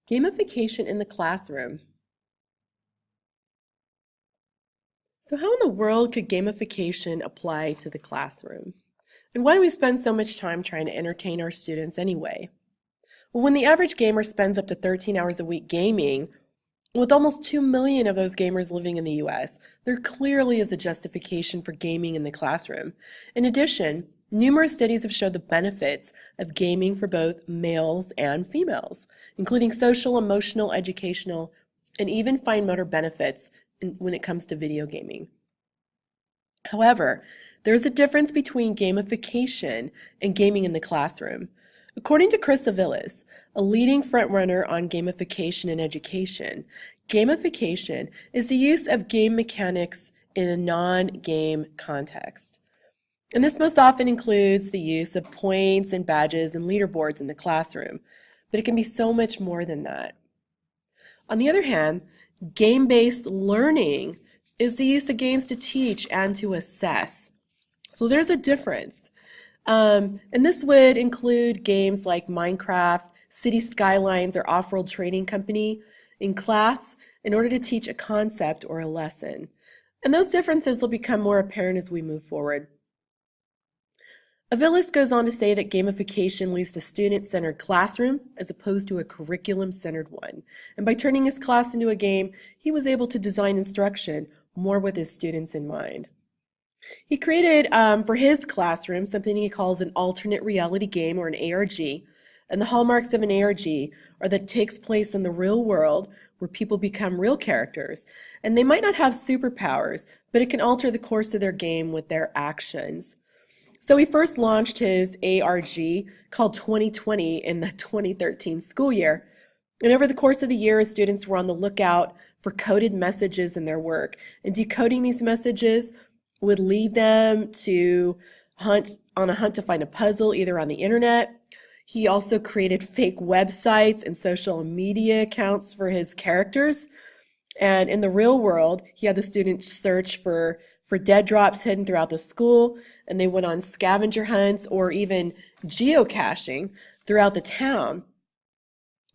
Gamification in the classroom. So how in the world could gamification apply to the classroom? And why do we spend so much time trying to entertain our students anyway? Well, when the average gamer spends up to 13 hours a week gaming, with almost 2 million of those gamers living in the US, there clearly is a justification for gaming in the classroom. In addition, numerous studies have showed the benefits of gaming for both males and females, including social, emotional, educational, and even fine motor benefits when it comes to video gaming. However, there is a difference between gamification and gaming in the classroom. According to Chris Aviles, a leading frontrunner on gamification in education, gamification is the use of game mechanics in a non-game context. And this most often includes the use of points and badges and leaderboards in the classroom, but it can be so much more than that. On the other hand, game-based learning is the use of games to teach and to assess. So there's a difference. And this would include games like Minecraft, City Skylines, or Off-Road Trading Company in class in order to teach a concept or a lesson. And those differences will become more apparent as we move forward. Aviles goes on to say that gamification leads to student-centered classroom as opposed to a curriculum-centered one. And by turning his class into a game, he was able to design instruction more with his students in mind. He created for his classroom something he calls an alternate reality game, or an ARG. And the hallmarks of an ARG are that it takes place in the real world where people become real characters. And they might not have superpowers, but it can alter the course of their game with their actions. So he first launched his ARG called 2020 in the 2013 school year. And over the course of the year, his students were on the lookout for coded messages in their work. And decoding these messages would lead them to on a hunt to find a puzzle either on the internet. He also created fake websites and social media accounts for his characters. And in the real world, he had the students search for dead drops hidden throughout the school, and they went on scavenger hunts or even geocaching throughout the town.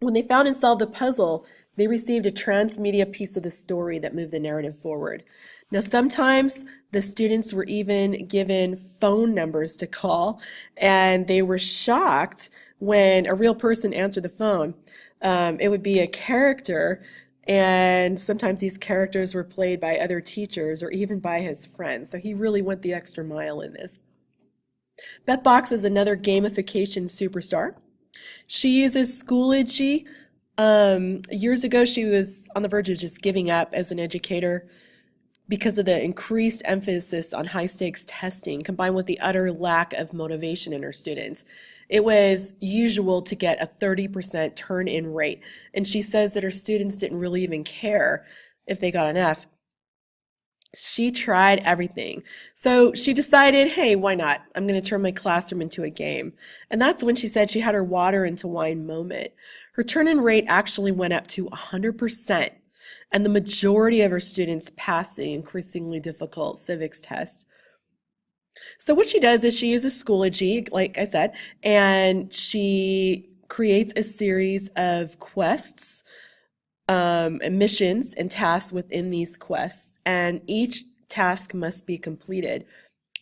When they found and solved the puzzle, they received a transmedia piece of the story that moved the narrative forward. Now, sometimes the students were even given phone numbers to call, and they were shocked when a real person answered the phone. It would be a character, and sometimes these characters were played by other teachers or even by his friends. So he really went the extra mile in this. Beth Box is another gamification superstar. She uses Schoology. Years ago, she was on the verge of just giving up as an educator because of the increased emphasis on high-stakes testing combined with the utter lack of motivation in her students. It was usual to get a 30% turn-in rate, and she says that her students didn't really even care if they got an F. She tried everything. So she decided, hey, why not? I'm going to turn my classroom into a game. And that's when she said she had her water into wine moment. Her turn-in rate actually went up to 100%. And the majority of her students passed the increasingly difficult civics test. So what she does is she uses Schoology, like I said, and she creates a series of quests, missions, and tasks within these quests, and each task must be completed.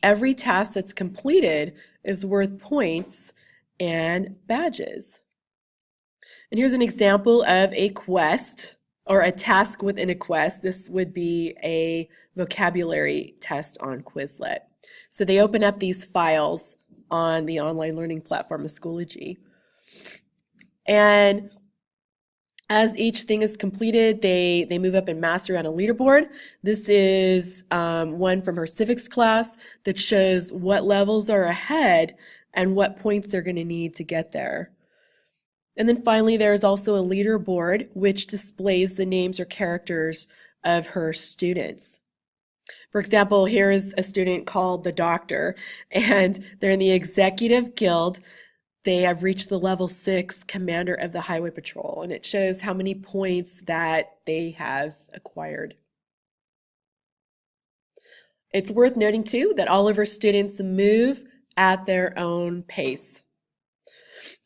Every task that's completed is worth points and badges. And here's an example of a quest, or a task within a quest. This would be a vocabulary test on Quizlet. So they open up these files on the online learning platform of Schoology. And as each thing is completed, they move up in mastery on a leaderboard. This is one from her civics class that shows what levels are ahead and what points they're going to need to get there. And then finally, there's also a leaderboard which displays the names or characters of her students. For example, here is a student called the Doctor, and they're in the Executive Guild. They have reached the level 6 Commander of the Highway Patrol, and it shows how many points that they have acquired. It's worth noting too that all of our students move at their own pace.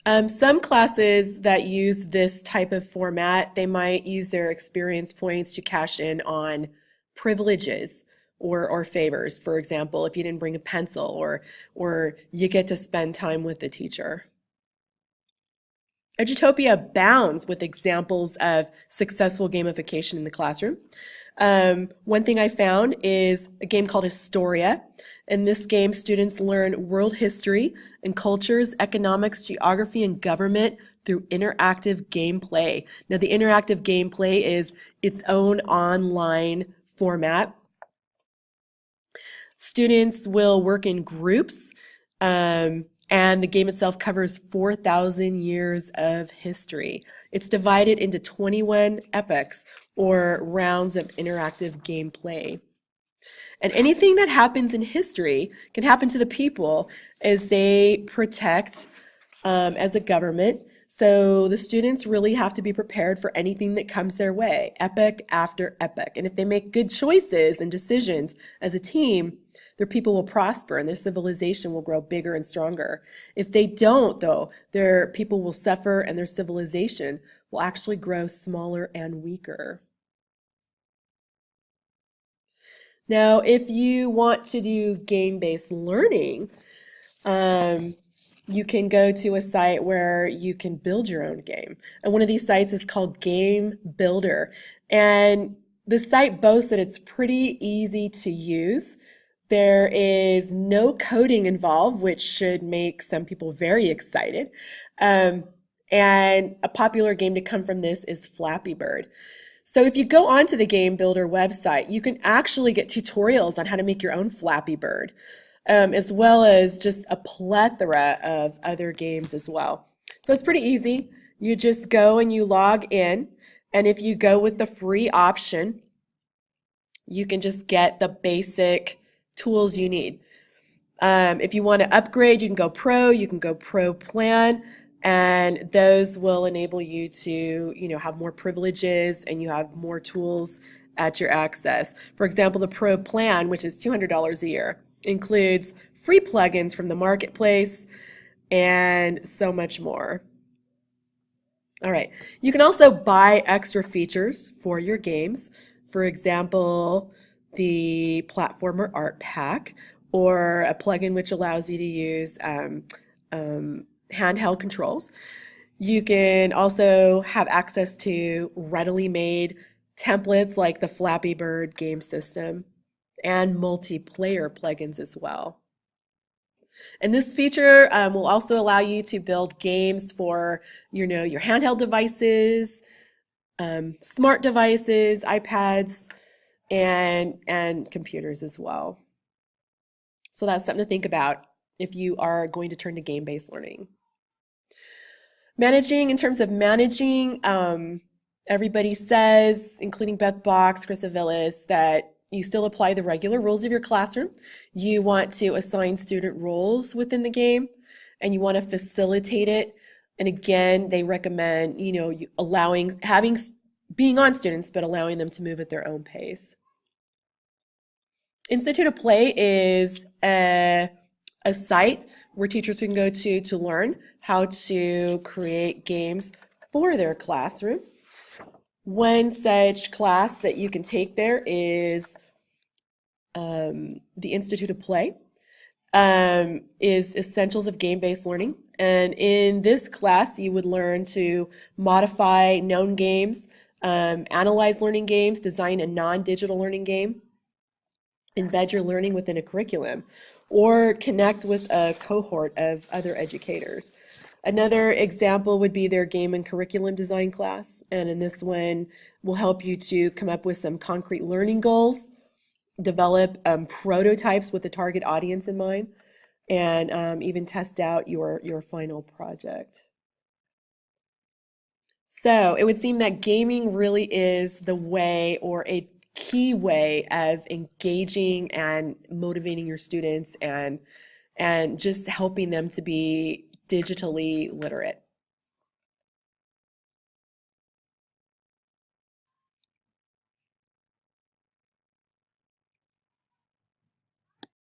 Some classes that use this type of format, they might use their experience points to cash in on privileges or favors. For example, if you didn't bring a pencil or you get to spend time with the teacher. Edutopia abounds with examples of successful gamification in the classroom. One thing I found is a game called Historia. In this game, students learn world history and cultures, economics, geography, and government through interactive gameplay. Now, the interactive gameplay is its own online format. Students will work in groups, and the game itself covers 4,000 years of history. It's divided into 21 epochs, or rounds of interactive gameplay. And anything that happens in history can happen to the people as they protect as a government. So the students really have to be prepared for anything that comes their way, epoch after epoch. And if they make good choices and decisions as a team, their people will prosper and their civilization will grow bigger and stronger. If they don't, though, their people will suffer and their civilization will actually grow smaller and weaker. Now, if you want to do game-based learning, you can go to a site where you can build your own game. And one of these sites is called Game Builder. And the site boasts that it's pretty easy to use. There is no coding involved, which should make some people very excited. And a popular game to come from this is Flappy Bird. So if you go onto the Game Builder website, you can actually get tutorials on how to make your own Flappy Bird, as well as just a plethora of other games as well. So it's pretty easy. You just go and you log in, and if you go with the free option, you can just get the basic tools you need. If you want to upgrade, you can go pro plan, and those will enable you to, have more privileges and you have more tools at your access. For example, the pro plan, which is $200 a year, includes free plugins from the marketplace and so much more. All right, you can also buy extra features for your games. For example, the platformer art pack, or a plugin which allows you to use handheld controls. You can also have access to readily made templates like the Flappy Bird game system and multiplayer plugins as well. And this feature will also allow you to build games for your handheld devices, smart devices, iPads, and computers as well. So that's something to think about if you are going to turn to game-based learning. In terms of managing, everybody says, including Beth Box, Chris Aviles, that you still apply the regular rules of your classroom. You want to assign student roles within the game, and you want to facilitate it. And again, they recommend, being on students, but allowing them to move at their own pace. Institute of Play is a site where teachers can go to learn how to create games for their classroom. One such class that you can take there is the Institute of Play, is Essentials of Game-Based Learning. And in this class, you would learn to modify known games, analyze learning games, design a non-digital learning game, embed your learning within a curriculum, or connect with a cohort of other educators. Another example would be their game and curriculum design class, and in this one will help you to come up with some concrete learning goals, develop prototypes with the target audience in mind, and even test out your final project. So it would seem that gaming really is the way, or a key way, of engaging and motivating your students and just helping them to be digitally literate.